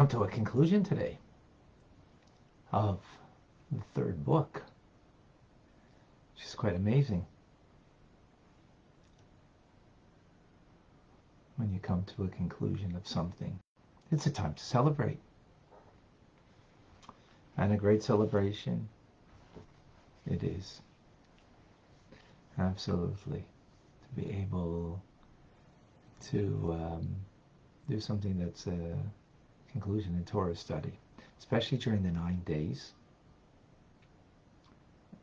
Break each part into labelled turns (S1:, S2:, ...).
S1: come to a conclusion today of the third book, which is quite amazing. When you come to a conclusion of something, it's a time to celebrate. And a great celebration it is. Absolutely. To be able to do something that's a conclusion in Torah study, especially during the 9 days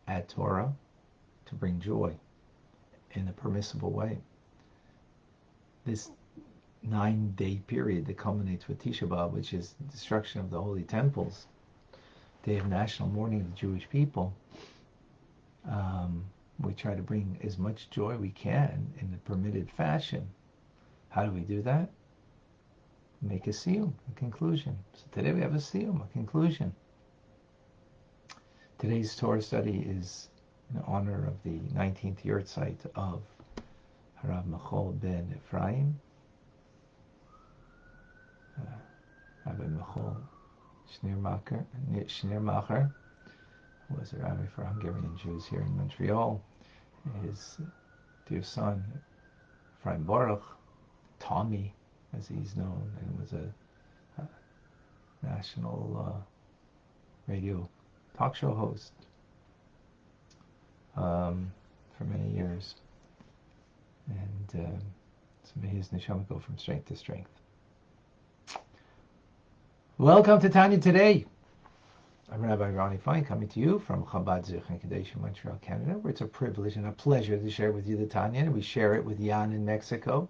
S1: at Torah, to bring joy in a permissible way. This 9-day period that culminates with Tisha B'Av, which is the destruction of the holy temples, day of national mourning of the Jewish people, we try to bring as much joy we can in the permitted fashion. How do we do that? Make a siyum, a conclusion. So today we have a siyum, a conclusion. Today's Torah study is in honor of the 19th yahrzeit of Harav Michal ben Ephraim, Rabbi Michal Schneermacher, who was a rabbi for Hungarian Jews here in Montreal. His dear son, Ephraim Baruch, Tommy, as he's known, and was a national radio talk show host for many years. And so may his neshama go from strength to strength. Welcome to Tanya Today. I'm Rabbi Ronnie Fine, coming to you from Chabad Zich and Kadesh in Montreal, Canada, where it's a privilege and a pleasure to share with you the Tanya. We share it with Jan in Mexico,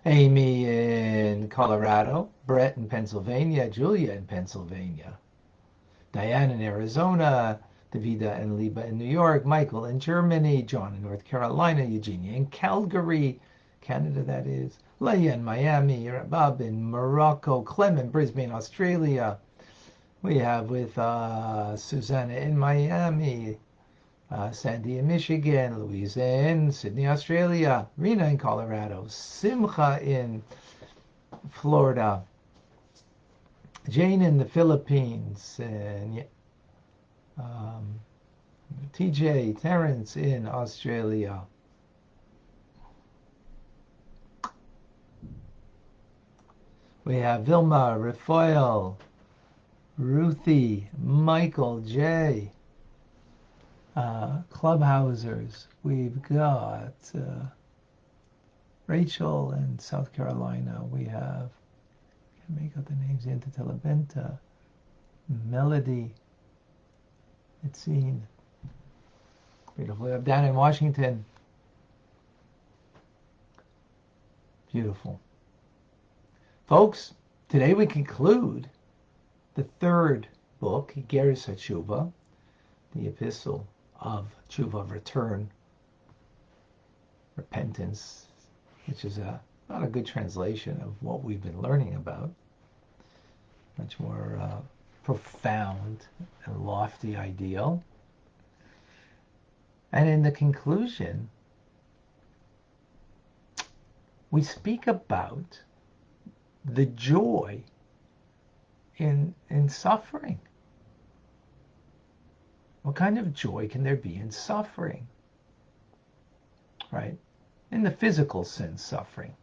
S1: Amy in Colorado, Brett in Pennsylvania, Julia in Pennsylvania, Diane in Arizona, Davida and Liba in New York, Michael in Germany, John in North Carolina, Eugenia in Calgary, Canada that is, Leah in Miami, Rabbi in Morocco, Clem in Brisbane, Australia. We have with Susanna in Miami, Sandy in Michigan, Louisa in Sydney, Australia, Rena in Colorado, Simcha in Florida, Jane in the Philippines, and TJ, Terrence in Australia. We have Vilma, Rafael, Ruthie, Michael, Jay, Clubhousers. We've got Rachel in South Carolina. We have, can't make out the names, Yenta Telebenta, Melody, Itzine. Beautiful. We have Dan in Washington. Beautiful. Folks, today we conclude the third book, Igeres HaTshuva, the epistle of Tshuva, of return, repentance, which is not a good translation of what we've been learning about. Much more profound and lofty ideal. And in the conclusion, we speak about the joy in suffering. What kind of joy can there be in suffering? Right? In the physical sense, suffering.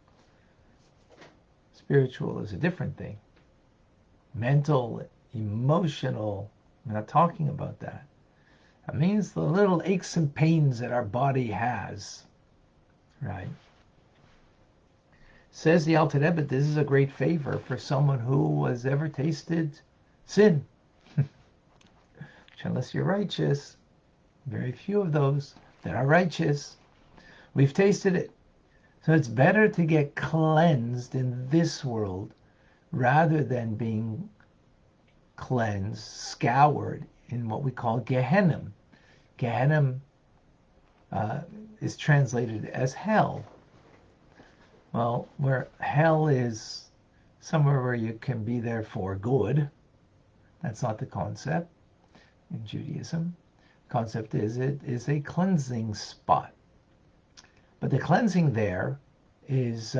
S1: Spiritual is a different thing. Mental, emotional, I'm not talking about that. It means the little aches and pains that our body has. Right? Says the Alter Rebbe, this is a great favor for someone who has ever tasted sin. Which, unless you're righteous, very few of those that are righteous, we've tasted it. So it's better to get cleansed in this world rather than being cleansed, scoured in what we call Gehenna. Gehenna is translated as hell. Well, where hell is somewhere where you can be there for good, that's not the concept in Judaism. The concept is it is a cleansing spot. But the cleansing there is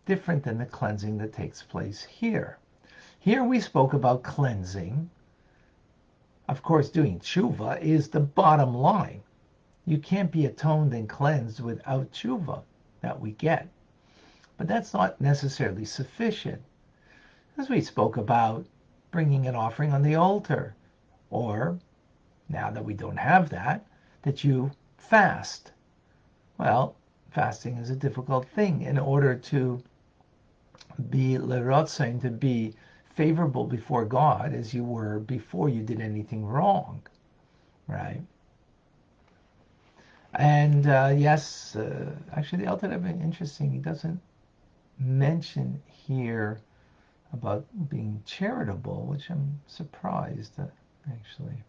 S1: different than the cleansing that takes place here. Here we spoke about cleansing. Of course, doing tshuva is the bottom line. You can't be atoned and cleansed without tshuva that we get. But that's not necessarily sufficient. As we spoke about bringing an offering on the altar, or now that we don't have that, that you fast. Well, fasting is a difficult thing. In order to be lerotzain, to be favorable before God as you were before you did anything wrong, right? And yes, actually the Alter Rebbe, interesting, he doesn't mention here about being charitable, which I'm surprised actually.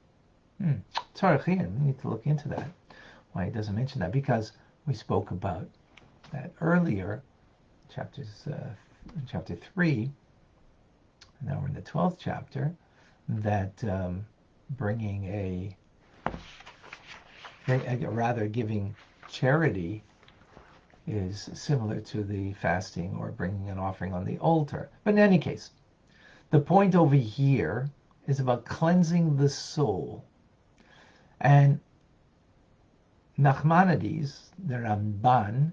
S1: Torah, we need to look into that. Why he doesn't mention that? Because we spoke about that earlier, chapter 3, and now we're in the 12th chapter, that giving charity is similar to the fasting or bringing an offering on the altar. But in any case, the point over here is about cleansing the soul. And Nachmanides, the Ramban,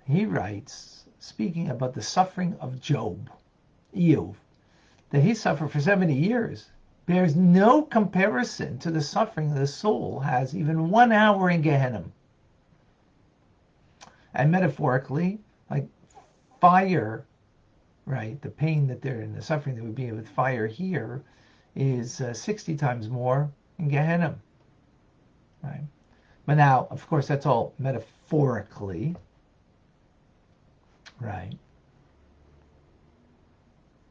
S1: he writes, speaking about the suffering of Job, that he suffered for 70 years, bears no comparison to the suffering the soul has even 1 hour in Gehenna. And metaphorically, like fire, right, the pain that they're in, the suffering that would be with fire here is 60 times more in Gehenna, right? But now, of course, that's all metaphorically, right?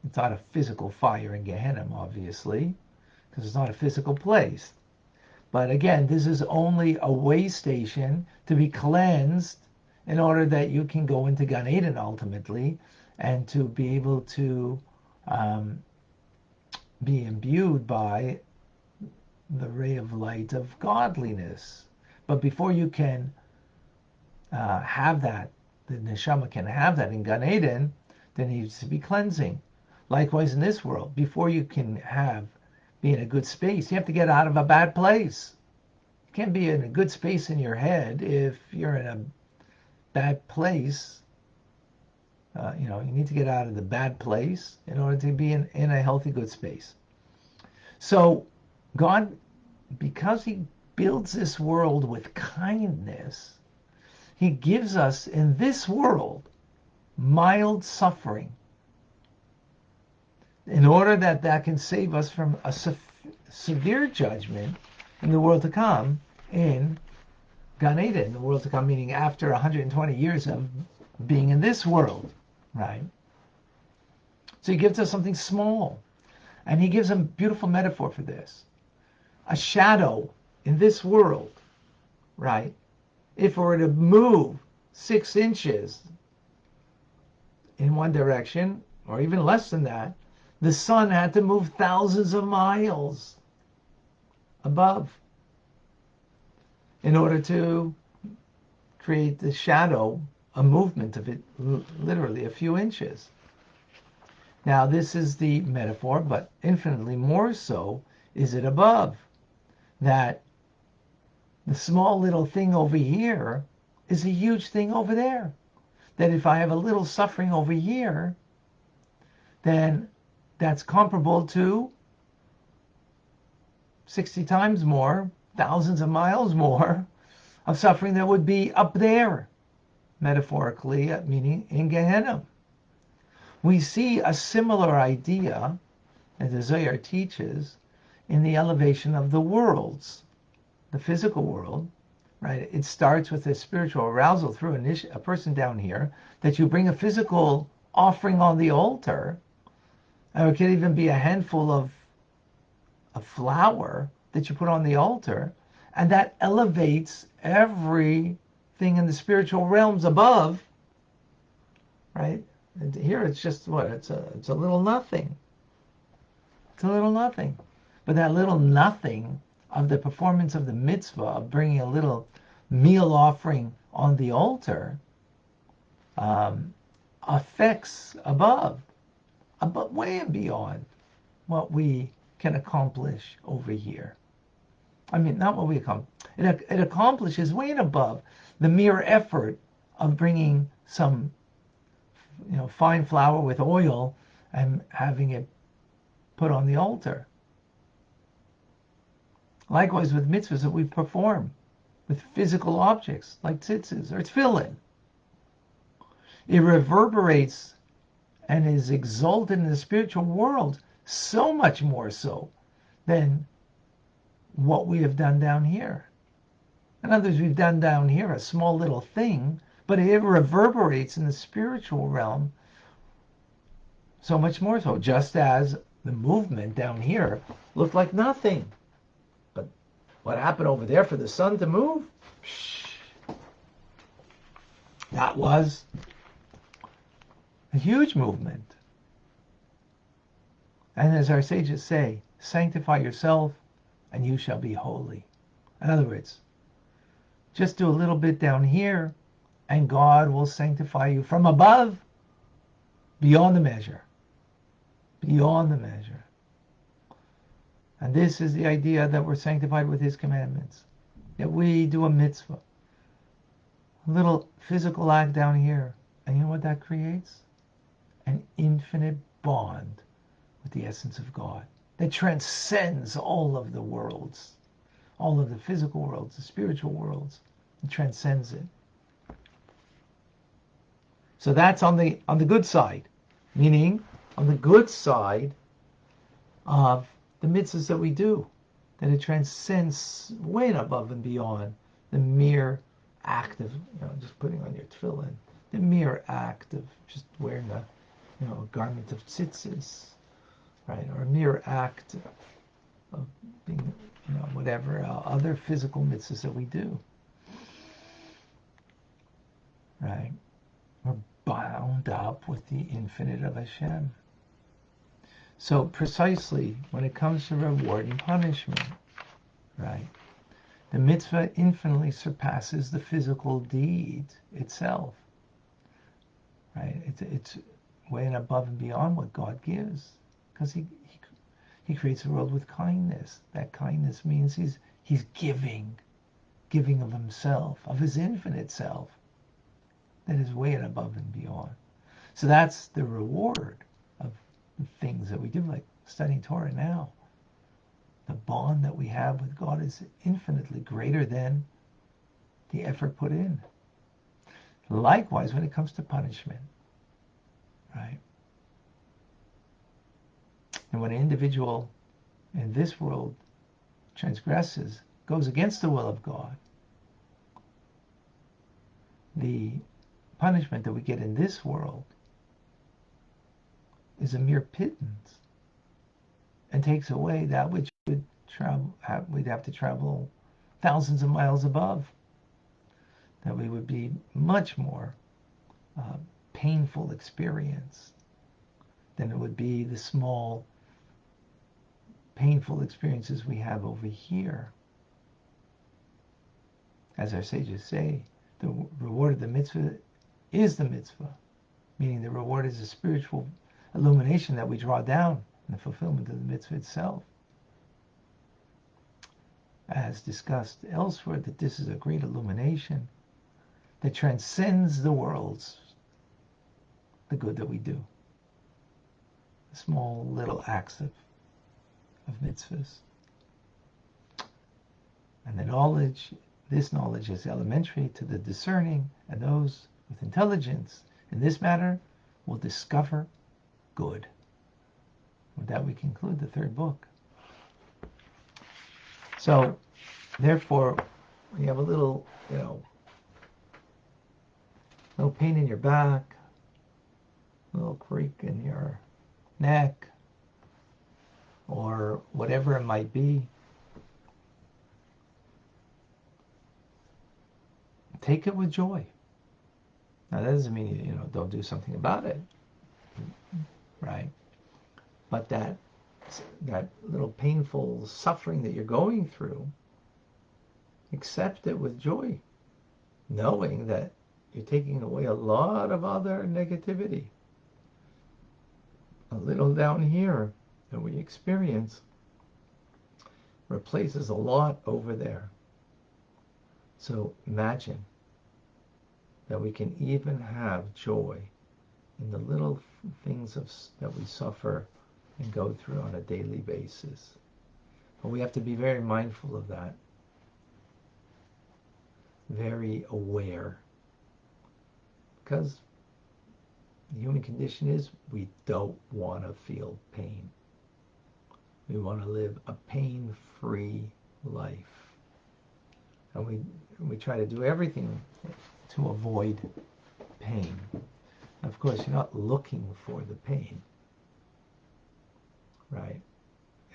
S1: It's not a physical fire in Gehenna, obviously, because it's not a physical place. But again, this is only a way station to be cleansed in order that you can go into Gan Eden ultimately, and to be able to be imbued by the ray of light of godliness. But before you can have that, the neshama can have that in Gan Eden, there needs to be cleansing. Likewise in this world, before you can be in a good space, you have to get out of a bad place. You can't be in a good space in your head if you're in a bad place. You need to get out of the bad place in order to be in a healthy, good space. So God, because he builds this world with kindness, he gives us in this world mild suffering in order that can save us from a severe judgment in the world to come, in Gan Eden, the world to come, meaning after 120 years of being in this world, right? So he gives us something small, and he gives a beautiful metaphor for this. A shadow in this world, right? If it were to move 6 inches in one direction, or even less than that, the sun had to move thousands of miles above in order to create the shadow, a movement of it, literally a few inches. Now, this is the metaphor, but infinitely more so is it above, that the small little thing over here is a huge thing over there. That if I have a little suffering over here, then that's comparable to 60 times more, thousands of miles more of suffering that would be up there, metaphorically, meaning in Gehenna. We see a similar idea, as the Zohar teaches, in the elevation of the worlds, the physical world, right? It starts with a spiritual arousal through a person down here, that you bring a physical offering on the altar, or it could even be a handful of flour that you put on the altar, and that elevates everything in the spiritual realms above, right? And here it's just what? It's a little nothing. It's a little nothing. But that little nothing of the performance of the mitzvah of bringing a little meal offering on the altar affects above, way and beyond. what we can accomplish over here. I mean, not what we accomplish. It accomplishes way and above the mere effort of bringing some, fine flour with oil and having it put on the altar. Likewise with mitzvahs that we perform with physical objects like tzitzis or tefillin. It reverberates and is exalted in the spiritual world so much more so than what we have done down here. In other words, we've done down here a small little thing, but it reverberates in the spiritual realm so much more so, just as the movement down here looked like nothing. But what happened over there for the sun to move? That was a huge movement. And as our sages say, sanctify yourself and you shall be holy. In other words, just do a little bit down here and God will sanctify you from above beyond the measure. Beyond the measure. And this is the idea that we're sanctified with his commandments. That we do a mitzvah. A little physical act down here. And you know what that creates? An infinite bond with the essence of God that transcends all of the worlds, all of the physical worlds, the spiritual worlds. It transcends it. So that's on the good side, meaning on the good side of the mitzvahs that we do, that it transcends way above and beyond the mere act of just putting on your tefillin, the mere act of just wearing a garment of tzitzis, right, or a mere act of being whatever other physical mitzvahs that we do, right? We're bound up with the infinite of Hashem. So precisely when it comes to reward and punishment, right, the mitzvah infinitely surpasses the physical deed itself, right? It's way and above and beyond what God gives, because he creates the world with kindness. That kindness means he's giving of himself, of his infinite self, that is way and above and beyond. So that's the reward of the things that we do, like studying Torah now. The bond that we have with God is infinitely greater than the effort put in. Likewise, when it comes to punishment, right? And when an individual in this world transgresses, goes against the will of God, the punishment that we get in this world is a mere pittance and takes away that which we'd have to travel thousands of miles above. That we would be much more painful experience than it would be the small painful experiences we have over here. As our sages say, the reward of the mitzvah is the mitzvah, meaning the reward is a spiritual illumination that we draw down in the fulfillment of the mitzvah itself. As discussed elsewhere, that this is a great illumination that transcends the worlds, the good that we do, the small little acts of mitzvahs. And this knowledge is elementary to the discerning, and those with intelligence in this matter will discover good. With that we conclude the third book. So, therefore, you have a little, no pain in your back, a little creak in your neck, or whatever it might be. Take it with joy. Now that doesn't mean you don't do something about it, right? But that little painful suffering that you're going through, accept it with joy, knowing that you're taking away a lot of other negativity. A little down here, that we experience replaces a lot over there. So imagine that we can even have joy in the little things that we suffer and go through on a daily basis. But we have to be very mindful of that, very aware, because the human condition is we don't want to feel pain. We want to live a pain-free life. And we try to do everything to avoid pain. Of course, you're not looking for the pain, right?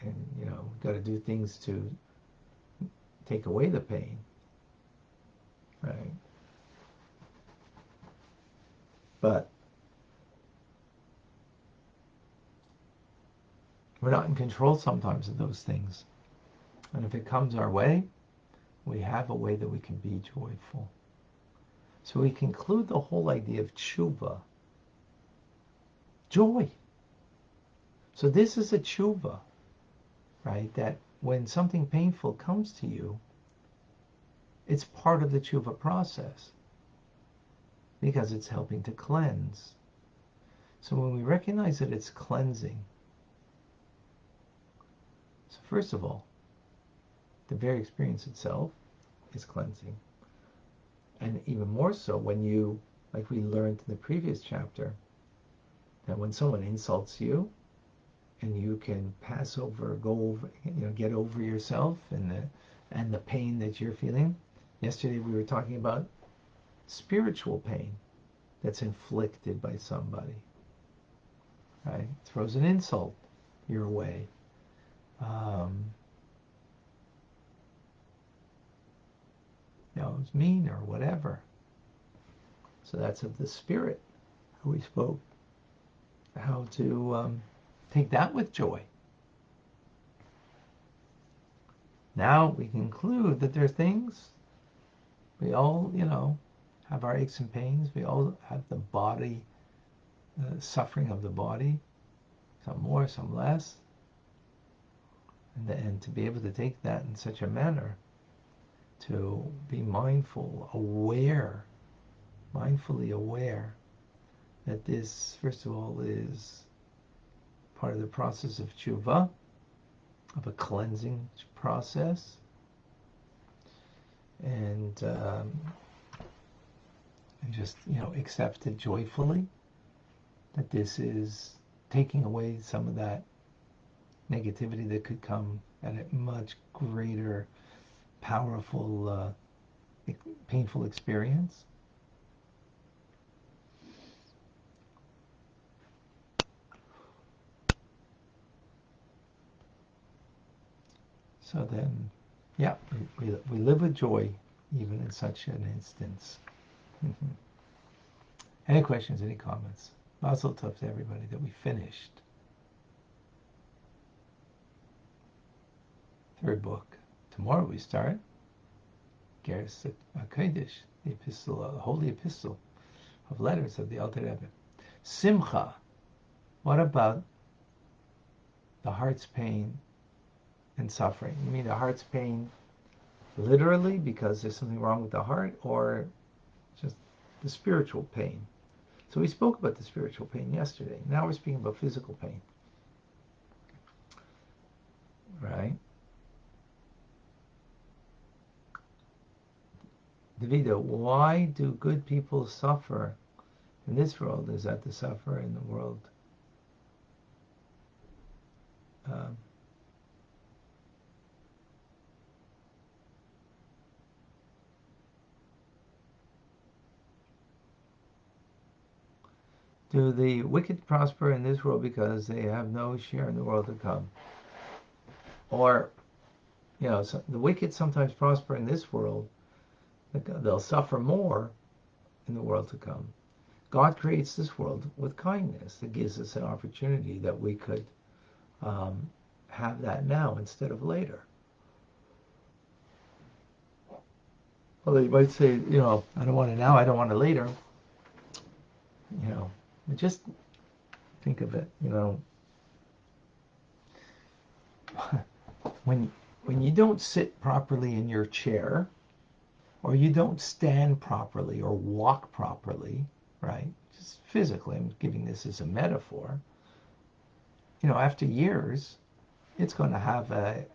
S1: And, we've got to do things to take away the pain, right? But we're not in control sometimes of those things. And if it comes our way, we have a way that we can be joyful. So we conclude the whole idea of tshuva. Joy. So this is a tshuva, right? That when something painful comes to you, it's part of the tshuva process because it's helping to cleanse. So when we recognize that it's cleansing, so first of all, the very experience itself is cleansing. And even more so when you, like we learned in the previous chapter, that when someone insults you and you can pass over, go over, get over yourself and the pain that you're feeling. Yesterday we were talking about spiritual pain that's inflicted by somebody, right? Throws an insult your way. It's mean or whatever. So that's of the spirit how we spoke. How to take that with joy. Now we conclude that there are things, we all, have our aches and pains. We all have the body, suffering of the body, some more, some less. And to be able to take that in such a manner, to be mindful, aware, mindfully aware that this, first of all, is part of the process of tshuva, of a cleansing process, and just accept it joyfully, that this is taking away some of that negativity that could come at a much greater, powerful, painful experience. So then, we live with joy even in such an instance. Any questions, any comments? Mazel tov to everybody that we finished. Third book. Tomorrow we start Geras HaKodesh, the epistle, holy epistle of letters of the Alter Rebbe. Simcha. What about the heart's pain and suffering? You mean the heart's pain literally because there's something wrong with the heart, or just the spiritual pain? So we spoke about the spiritual pain yesterday. Now we're speaking about physical pain. Right? Davida, why do good people suffer in this world? Is that to suffer in the world? Do the wicked prosper in this world because they have no share in the world to come? Or, so the wicked sometimes prosper in this world, they'll suffer more in the world to come. God creates this world with kindness. That gives us an opportunity that we could have that now instead of later. Well, you might say, I don't want it now, I don't want it later. But just think of it, when you don't sit properly in your chair, or you don't stand properly or walk properly, right? Just physically, I'm giving this as a metaphor. After years, it's going to have a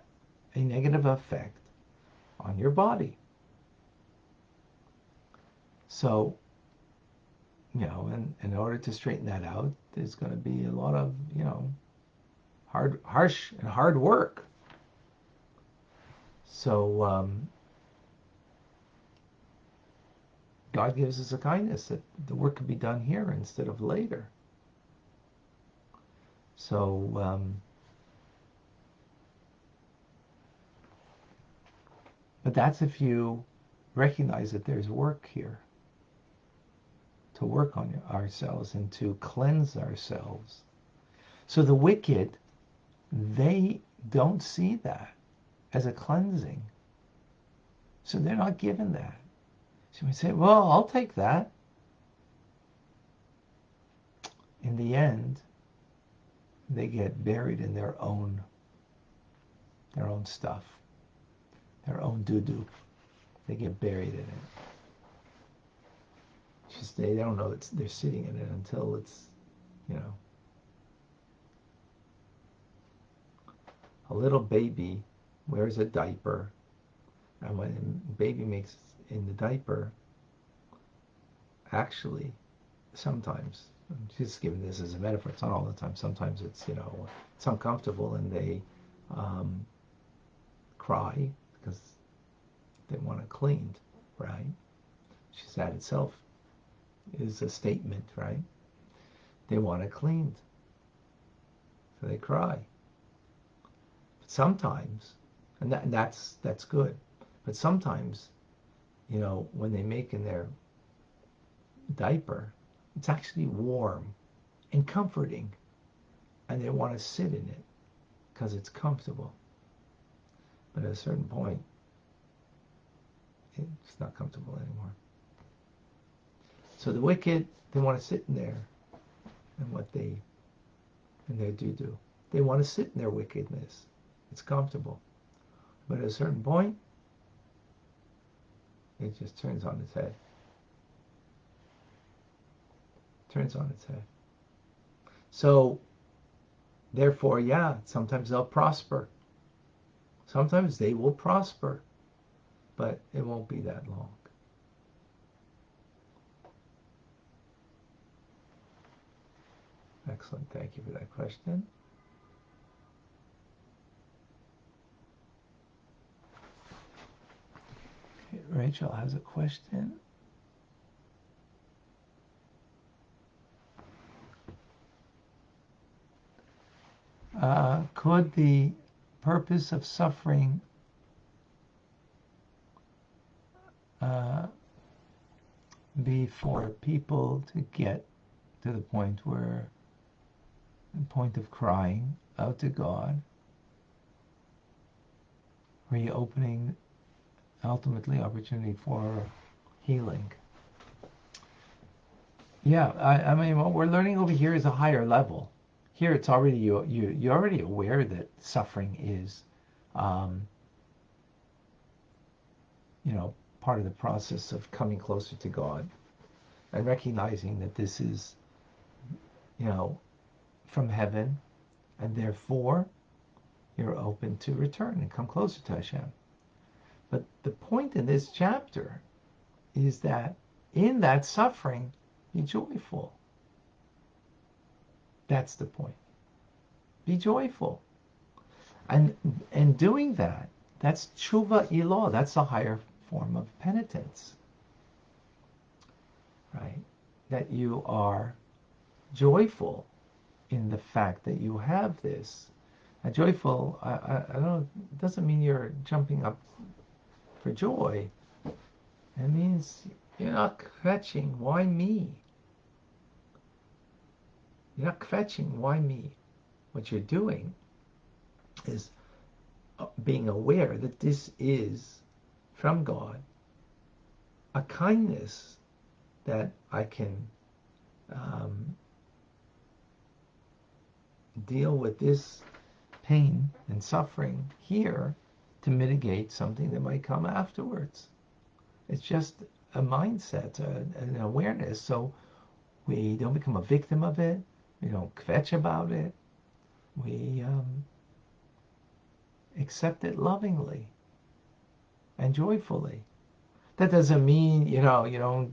S1: negative effect on your body. So, in order to straighten that out, there's going to be a lot of, hard work. So, God gives us a kindness that the work can be done here instead of later. So, but that's if you recognize that there's work here to work on ourselves and to cleanse ourselves. So the wicked, they don't see that as a cleansing. So they're not given that. So we say, well, I'll take that. In the end, they get buried in their own stuff, their own doo-doo. They get buried in it. Just they don't know they're sitting in it until it's, a little baby wears a diaper, and when the baby makes in the diaper, actually, sometimes, I'm just giving this as a metaphor, it's not all the time, sometimes it's, it's uncomfortable and they cry because they want it cleaned, right? Just that itself is a statement, right? They want it cleaned, so they cry. But sometimes, and that's good, but sometimes, when they make in their diaper, it's actually warm and comforting, and they want to sit in it because it's comfortable. But at a certain point, it's not comfortable anymore. So the wicked, they want to sit in there in their doo-doo. They want to sit in their wickedness. It's comfortable. But at a certain point, it just turns on its head. Turns on its head. So, therefore, sometimes they'll prosper. Sometimes they will prosper, but it won't be that long. Excellent. Thank you for that question. Okay, Rachel has a question. Could the purpose of suffering be for people to get to the point of crying out to God, reopening ultimately opportunity for healing? Yeah, I mean, what we're learning over here is a higher level. Here, it's already you're already aware that suffering is, part of the process of coming closer to God, and recognizing that this is, from heaven, and therefore you're open to return and come closer to Hashem. But the point in this chapter is that in that suffering, be joyful. That's the point. Be joyful. And doing that, that's tshuva ilah. That's a higher form of penitence. Right? That you are joyful in the fact that you have this. And joyful, I don't, it doesn't mean you're jumping up for joy. It means you're not kvetching, why me? You're not kvetching, why me? What you're doing is being aware that this is from God, a kindness that I can deal with this pain and suffering here to mitigate something that might come afterwards. It's just a mindset, an awareness, so we don't become a victim of it. We don't kvetch about it. We accept it lovingly and joyfully. That doesn't mean, you don't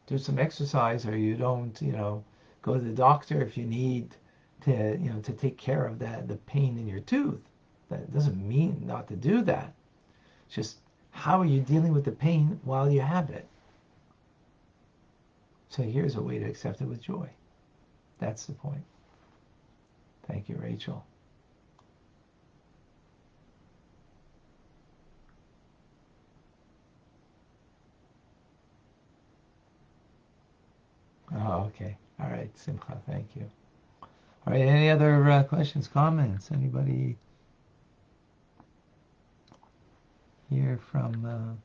S1: do some exercise, or you don't, go to the doctor if you need to, to take care of the pain in your tooth. That doesn't mean not to do that. It's just, how are you dealing with the pain while you have it? So here's a way to accept it with joy. That's the point. Thank you, Rachel. Oh, okay. All right, Simcha, thank you. All right, any other questions, comments? Anybody here from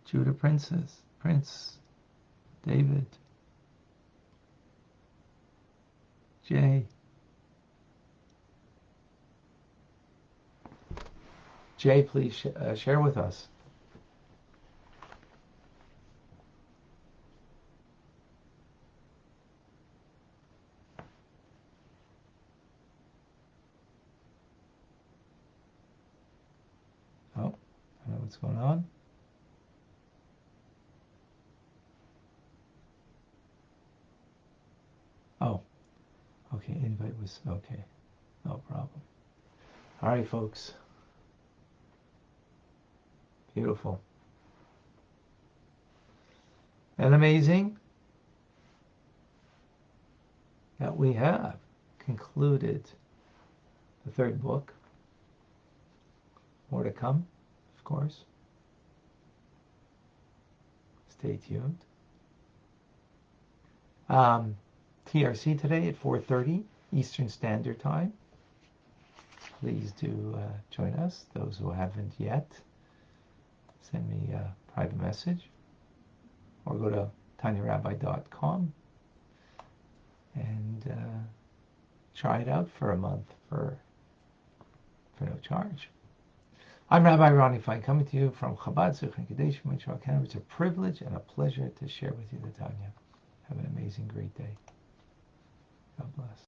S1: Judah Prince, David, Jay? Jay, please share with us. Oh, I don't know what's going on. Oh, okay, invite was, okay, no problem. All right, folks. Beautiful. And amazing that we have concluded the third book. More to come, of course. Stay tuned. TRC today at 4:30 Eastern Standard Time. Please do join us. Those who haven't yet, send me a private message or go to TanyaRabbi.com and try it out for a month for no charge. I'm Rabbi Ronnie Fine, coming to you from Chabad.Chabad, Montreal, Canada. It's a privilege and a pleasure to share with you the Tanya. Have an amazing, great day. God bless.